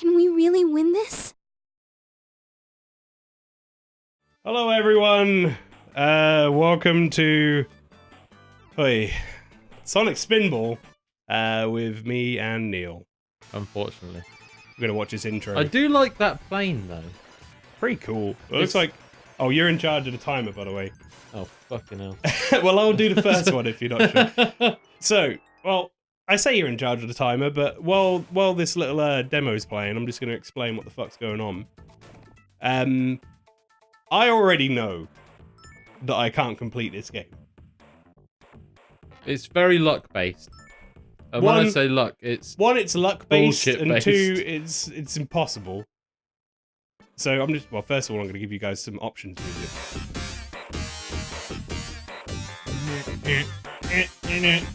Can we really win this? Hello, everyone. Welcome to Sonic Spinball with me and Neal. Unfortunately, We're gonna watch this intro. I do like that plane though. Pretty cool. It looks like. Oh, you're in charge of the timer, by the way. Oh fucking hell! Well, I'll do the first one if you're not sure. So, well, I say you're in charge of the timer, but while this little demo's playing, I'm just gonna explain what the fuck's going on. I already know that I can't complete this game. It's very luck based. And when I say luck, it's luck based, bullshit and based. two, it's impossible. So I'm just first of all, I'm going to give you guys some options music.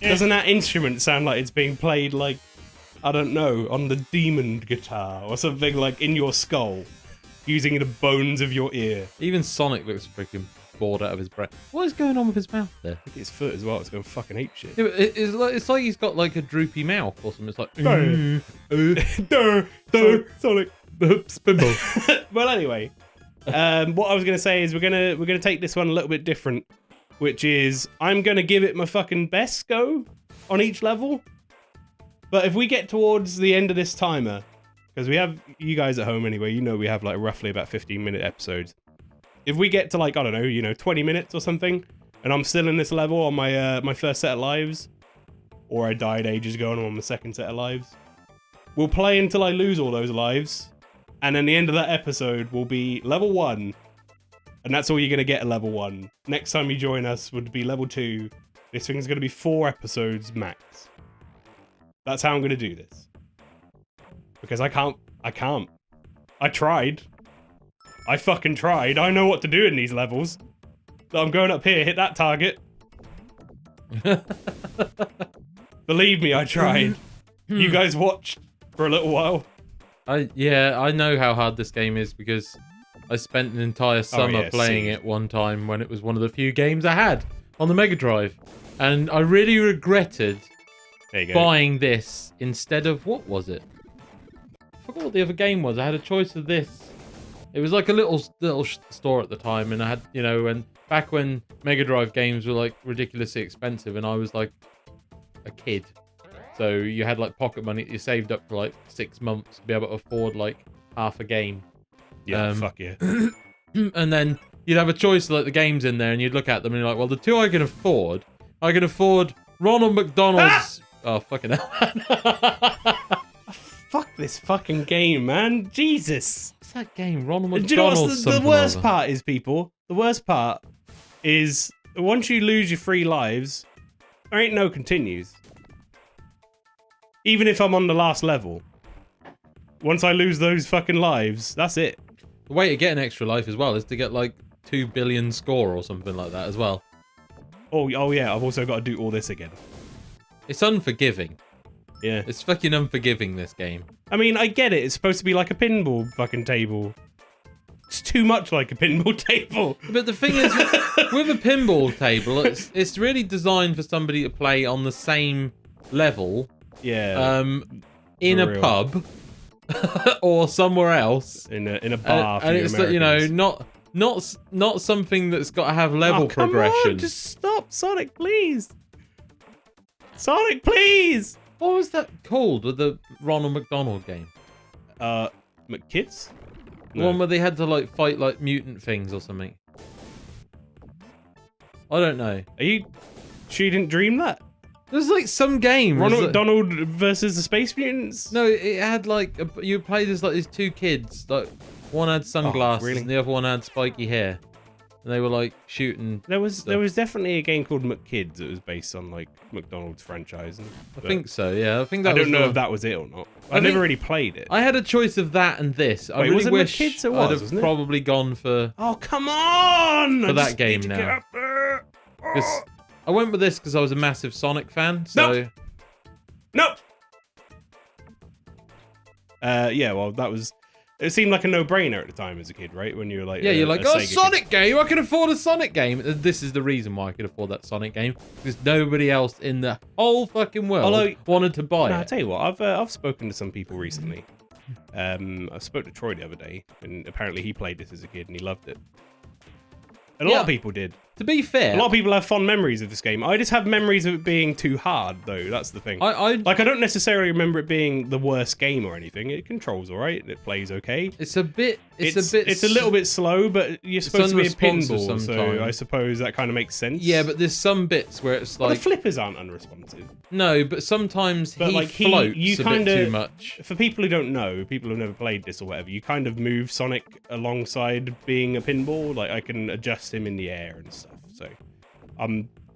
Doesn't that instrument sound like it's being played like, I don't know, on the demon guitar or something, like in your skull, using the bones of your ear? Even Sonic looks freaking bored out of his breath. What is going on with his mouth there? Look at his foot as well. It's going fucking ape shit. Yeah, it's like he's got like a droopy mouth or something. It's like Sonic. Spinball. Well, anyway, what I was gonna say is we're gonna take this one a little bit different, which is I'm gonna give it my fucking best go on each level. But if we get towards the end of this timer, because we have you guys at home anyway, you know we have like roughly about 15-minute episodes. If we get to like, I don't know, 20 minutes or something, and I'm still in this level on my my first set of lives, or I died ages ago and I'm on the second set of lives, we'll play until I lose all those lives. And then the end of that episode will be level 1. And that's all you're going to get at level 1. Next time you join us would be level 2. This thing's going to be 4 episodes max. That's how I'm going to do this. Because I can't. I tried. I fucking tried. I know what to do in these levels. So I'm going up here, hit that target. Believe me, I tried. You guys watched for a little while. I know how hard this game is because I spent an entire summer playing it one time when it was one of the few games I had on the Megadrive, and I really regretted buying this instead of what was it? I forgot what the other game was. I had a choice of this. It was like a little store at the time, and I had and back when Megadrive games were like ridiculously expensive, and I was like a kid. So you had like pocket money that you saved up for like 6 months to be able to afford like half a game. Yeah, fuck yeah. And then you'd have a choice of like the games in there, and you'd look at them and you're like, well, the two I can afford Ronald McDonald's. Oh fucking hell! Fuck this fucking game, man. Jesus. What's that game? Ronald McDonald's. Do you know what's the worst part is, people? The worst part is once you lose your 3 lives, there ain't no continues. Even if I'm on the last level. Once I lose those fucking lives, that's it. The way to get an extra life as well is to get like 2 billion score or something like that as well. Oh yeah, I've also got to do all this again. It's unforgiving. Yeah. It's fucking unforgiving, this game. I mean, I get it. It's supposed to be like a pinball fucking table. It's too much like a pinball table. But the thing is, with a pinball table, it's really designed for somebody to play on the same level. Yeah. In a pub or somewhere else. In a bar. And it's not something that's got to have level progression. Come on, just stop, Sonic, please. Sonic, please. What was that called with the Ronald McDonald game? McKids? No. One where they had to like fight like mutant things or something. I don't know. Are you sure you didn't dream that? There's like some game. Ronald McDonald versus the Space Mutants? No, it had like you played as like these 2 kids. Like one had sunglasses and the other one had spiky hair, and they were like shooting. There was definitely a game called McKids that was based on like McDonald's franchise. I think so. Yeah, I think that. I don't know if that was it or not. I never really played it. I had a choice of that and this. I really wish I'd have probably gone for. Oh come on! For that game now. Because I went with this because I was a massive Sonic fan. So. Nope. Yeah, well, that was. It seemed like a no-brainer at the time as a kid, right? When you were like, yeah, you're like, oh, Sega Sonic game! I can afford a Sonic game. This is the reason why I could afford that Sonic game, because nobody else in the whole fucking world wanted to buy it. I tell you what, I've spoken to some people recently, I spoke to Troy the other day, and apparently he played this as a kid and he loved it. And a lot of people did. To be fair, a lot of people have fond memories of this game. I just have memories of it being too hard, though. That's the thing. I don't necessarily remember it being the worst game or anything. It controls all right. It plays okay. It's a little bit slow, but you're supposed to be a pinball, so I suppose that kind of makes sense. Yeah, but there's some bits where it's like the flippers aren't unresponsive. No, but sometimes he floats a bit too much. For people who don't know, people who've never played this or whatever, you kind of move Sonic alongside being a pinball. Like I can adjust him in the air and stuff. So,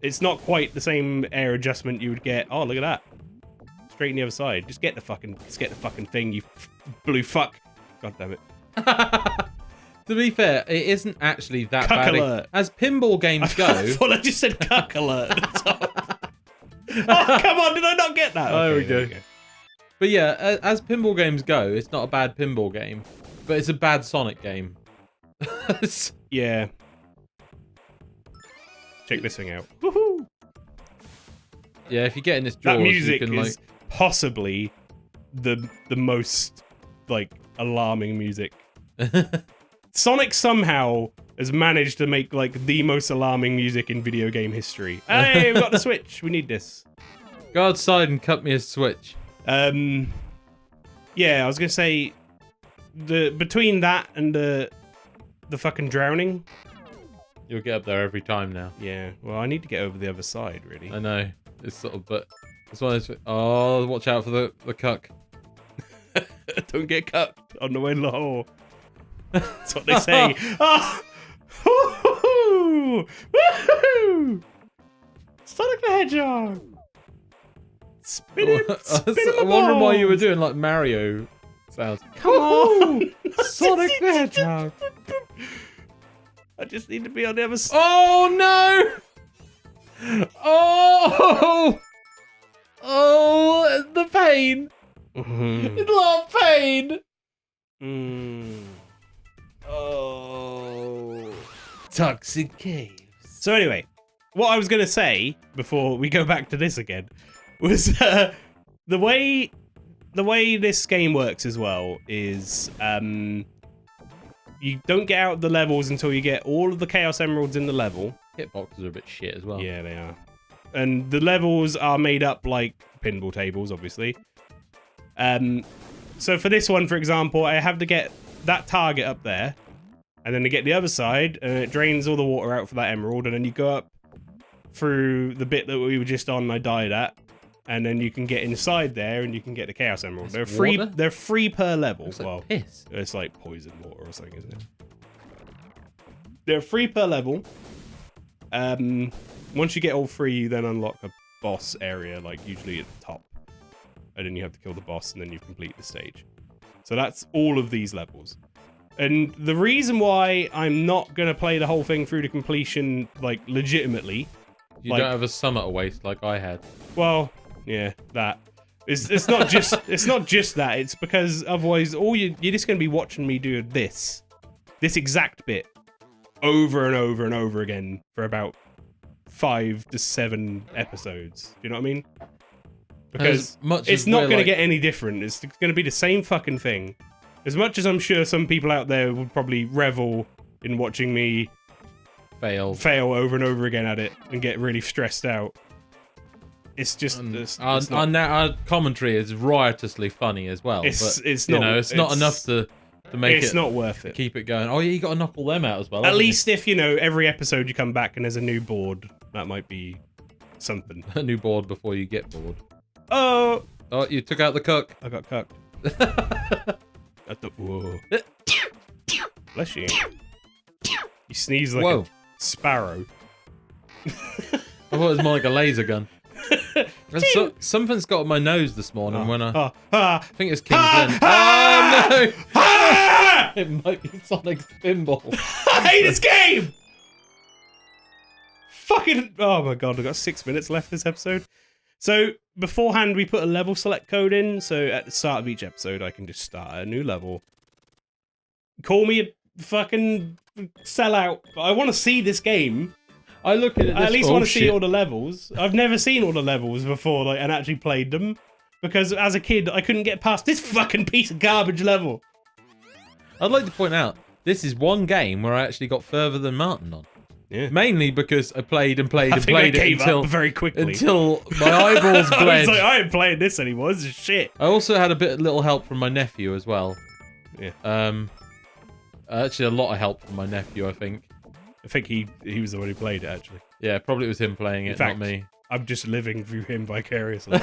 it's not quite the same air adjustment you would get. Oh, look at that! Straight in the other side. Just get the fucking thing, you blue fuck. God damn it. To be fair, it isn't actually that Cuck bad. alert. As pinball games go... I thought I just said cuck alert at the top. Oh, come on, did I not get that? Okay, there we go. But yeah, as pinball games go, it's not a bad pinball game, but it's a bad Sonic game. Yeah. Check this thing out. Woohoo! Yeah, if you get in this Jaws, that music you can, is possibly the most like alarming music. Sonic somehow has managed to make like the most alarming music in video game history. Hey, we've got the Switch. We need this. Go outside and cut me a Switch. Yeah, I was gonna say between that and the fucking drowning. You'll get up there every time now. Yeah. Well, I need to get over the other side, really. I know. It's sort of, but it's one of those. Oh, watch out for the cuck. Don't get cucked on the way to the hole. That's what they say. Oh! Woohoo! Woohoo! Sonic the Hedgehog! Spin I wonder why you were doing like Mario sounds. Come on! Sonic the Hedgehog! I just need to be on the other side. Oh no! Oh! Oh, the pain! It's a lot of pain! Oh. Toxic caves. So anyway, what I was going to say before we go back to this again was the way this game works as well is you don't get out of the levels until you get all of the Chaos Emeralds in the level. Hitboxes are a bit shit as well. Yeah, they are. And the levels are made up like pinball tables, obviously. So for this one, for example, I have to get that target up there, and then to get the other side, and it drains all the water out for that emerald, and then you go up through the bit that we were just on, I died at, and then you can get inside there, and you can get the Chaos Emerald. They're free. They're free per level. Looks well, like piss. It's like poison water or something, isn't it? They're free per level. Once you get all three, you then unlock a boss area, like usually at the top, and then you have to kill the boss, and then you complete the stage. So that's all of these levels. And the reason why I'm not gonna play the whole thing through to completion, like legitimately, you don't have a summer to waste like I had. Well, yeah, that. It's not just that. It's because otherwise, you're just gonna be watching me do this exact bit over and over and over again for about 5 to 7 episodes. Do you know what I mean? Because it's not going to get any different. It's going to be the same fucking thing. As much as I'm sure some people out there would probably revel in watching me fail over and over again at it and get really stressed out. It's just our commentary is riotously funny as well. It's not enough to make it's not worth it. Keep it going. Oh yeah, you got to knock all them out as well. At least if every episode you come back and there's a new board, that might be something. A new board before you get bored. Oh, you took out the cuck. I got cucked. Whoa. Bless you. You sneeze like a sparrow. I thought it was more like a laser gun. Something's got on my nose this morning when I think it's King's Lynn. Oh no! It might be Sonic's Spinball. I hate this game! Fucking... Oh my god, I've got 6 minutes left this episode. So, beforehand, we put a level select code in, so at the start of each episode, I can just start a new level. Call me a fucking sellout, but I want to see this game. I look at it. I at least want to see all the levels. I've never seen all the levels before, and actually played them. because as a kid, I couldn't get past this fucking piece of garbage level. I'd like to point out, this is one game where I actually got further than Martin on. Yeah. Mainly because I played and played I and think played I it gave until up very quickly. Until my eyeballs I bled. was like, I ain't playing this anymore. This is shit. I also had a little help from my nephew as well. Yeah. Actually, a lot of help from my nephew, I think. I think he was the one who played it, actually. Yeah, probably it was him playing it, In fact, not me. I'm just living through him vicariously.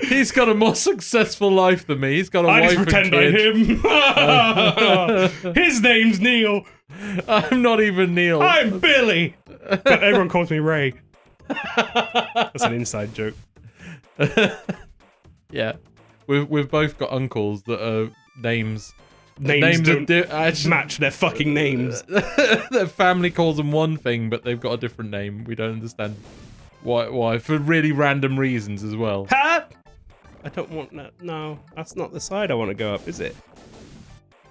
He's got a more successful life than me. He's got a wife and pretend kid. I'm him. His name's Neal. I'm not even Neal. I'm Billy. But everyone calls me Ray. That's an inside joke. Yeah. We've both got uncles that are names Names don't actually match their fucking names. Their family calls them one thing, but they've got a different name. We don't understand why for really random reasons as well. Huh? I don't want that. No, that's not the side I want to go up, is it?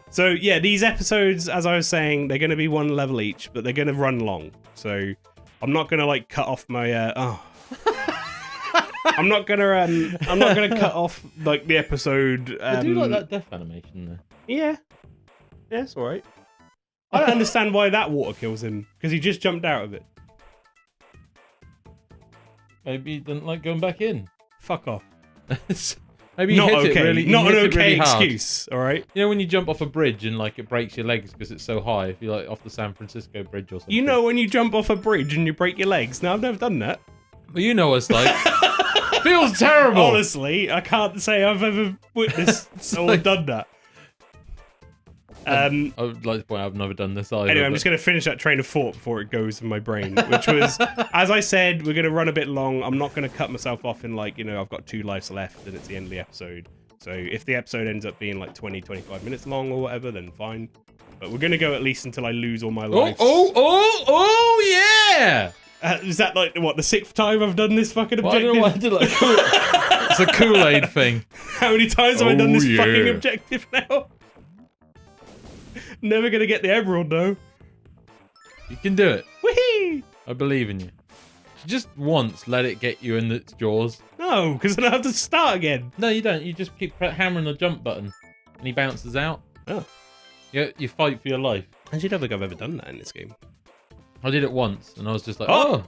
So yeah, these episodes, as I was saying, they're going to be one level each, but they're going to run long. So I'm not going to like cut off my. I'm not gonna cut off like the episode. I do like that death animation there. Yeah, it's all right. I don't understand why that water kills him because he just jumped out of it. Maybe he didn't like going back in. Fuck off. Maybe he hit it really. Not an hit it okay really hard. excuse. All right. You know when you jump off a bridge and like it breaks your legs because it's so high. If you're like off the San Francisco Bridge or something. You know when you jump off a bridge and you break your legs. No, I've never done that. Well, you know what it's like. Feels terrible. Honestly, I can't say I've ever witnessed or done that. I would like to point out I've never done this either. Anyway, I'm just going to finish that train of thought before it goes in my brain, which was, as I said, we're going to run a bit long. I'm not going to cut myself off in like, I've got 2 lives left and it's the end of the episode. So if the episode ends up being like 20, 25 minutes long or whatever, then fine. But we're going to go at least until I lose all my lives. Oh, yeah! Is that like, what, the 6th time I've done this fucking objective? I don't know why I did like it's a Kool-Aid thing. How many times have I done this fucking objective now? Never gonna get the emerald though. You can do it. Whee! I believe in you. Just once let it get you in its jaws. No, because then I have to start again. No, you don't. You just keep hammering the jump button and he bounces out. Oh. Yeah, you fight for your life. I actually don't think I've ever done that in this game. I did it once and I was just like, oh.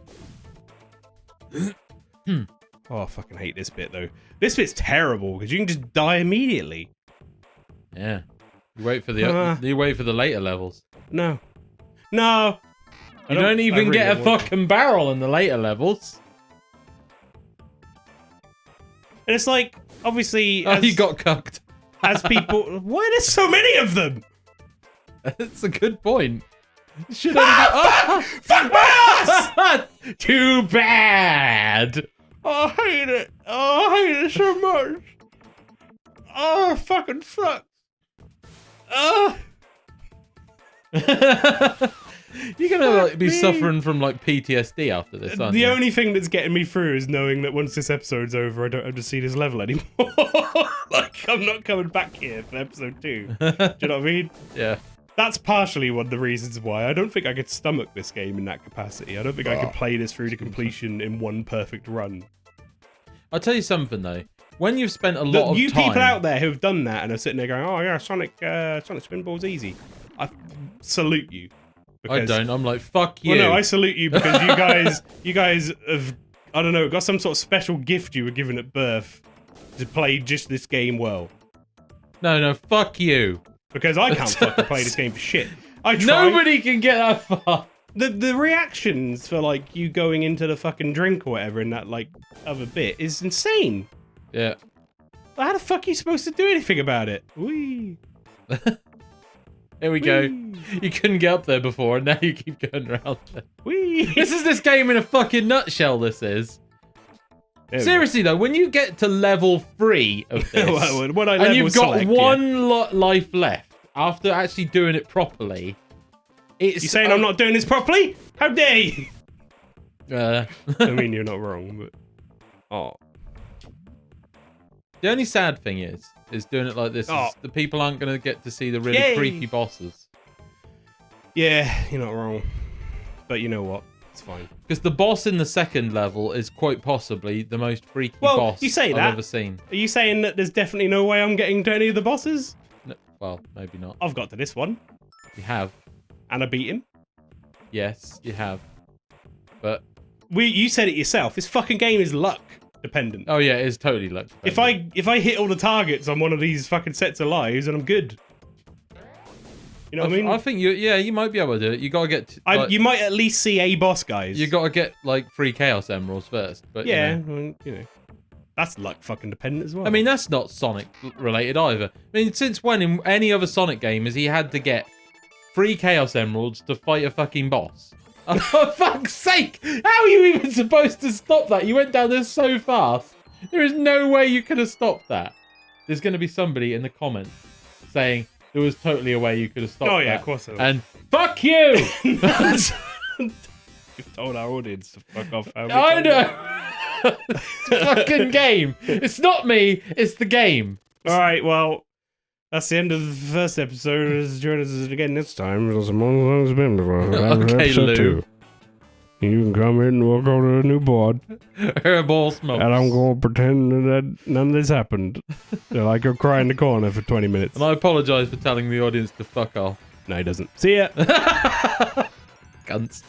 Oh, I fucking hate this bit though. This bit's terrible because you can just die immediately. Yeah. You wait for the later levels. No. No. You don't even get a fucking barrel in the later levels. And it's like, obviously, oh, you got cucked. As people, why are there so many of them? That's a good point. Should fuck my ass! Too bad. Oh, I hate it. Oh, I hate it so much. Oh, fucking fuck. You're gonna like, be suffering from like PTSD after this, aren't you? The only thing that's getting me through is knowing that once this episode's over, I don't have to see this level anymore. Like, I'm not coming back here for episode 2. Do you know what I mean? Yeah. That's partially one of the reasons why I don't think I could stomach this game in that capacity. I don't think I could play this through to completion in one perfect run. I'll tell you something though. When you've spent a lot of time... You people out there who've done that and are sitting there going, oh yeah, Sonic Spinball's easy. I salute you. Because, I don't. I'm like, fuck you. Well, no, I salute you because you guys have, I don't know, got some sort of special gift you were given at birth to play just this game well. No, fuck you. Because I can't fucking play this game for shit. I try. Nobody can get that far. The reactions for like you going into the fucking drink or whatever in that like other bit is insane. Yeah. How the fuck are you supposed to do anything about it? Whee. Here we go. You couldn't get up there before, and now you keep going around there. Whee. This is this game in a fucking nutshell, this is. Seriously, though, when you get to level 3 of this, and you've got one life left, after actually doing it properly, it's... You saying I'm not doing this properly? How dare you? I mean, you're not wrong, but... Oh. The only sad thing is doing it like this, is the people aren't going to get to see the really creepy bosses. Yeah, you're not wrong. But you know what? It's fine. Because the boss in the second level is quite possibly the most freaky boss you say I've that. ever seen. Are you saying that there's definitely no way I'm getting to any of the bosses? No, well, maybe not. I've got to this one. You have. And I beat him. Yes, you have. But you said it yourself. This fucking game is luck dependent. oh yeah, it is totally luck dependent. If I hit all the targets on one of these fucking sets of lives, then I'm good. You know what I mean? I think you might be able to do it. You gotta get. You might at least see a boss, guys. You gotta get like 3 Chaos Emeralds first. But yeah, you know, that's luck fucking dependent as well. I mean, that's not Sonic related either. I mean, since when in any other Sonic game has he had to get 3 Chaos Emeralds to fight a fucking boss? Oh, for fuck's sake! How are you even supposed to stop that? You went down there so fast. There is no way you could have stopped that. There's going to be somebody in the comments saying there was totally a way you could have stopped that. Oh yeah, of course. And fuck you! You've told our audience to fuck off. I know. It's a fucking game. It's not me. It's the game. All right. Well, that's the end of the first episode. Join us again next time. Okay, Lou. 2. You can come in and we'll go to a new board. Hairball smokes. And I'm going to pretend that none of this happened. Like I'll cry in the corner for 20 minutes. And I apologise for telling the audience to fuck off. No, he doesn't. See ya. Cunts.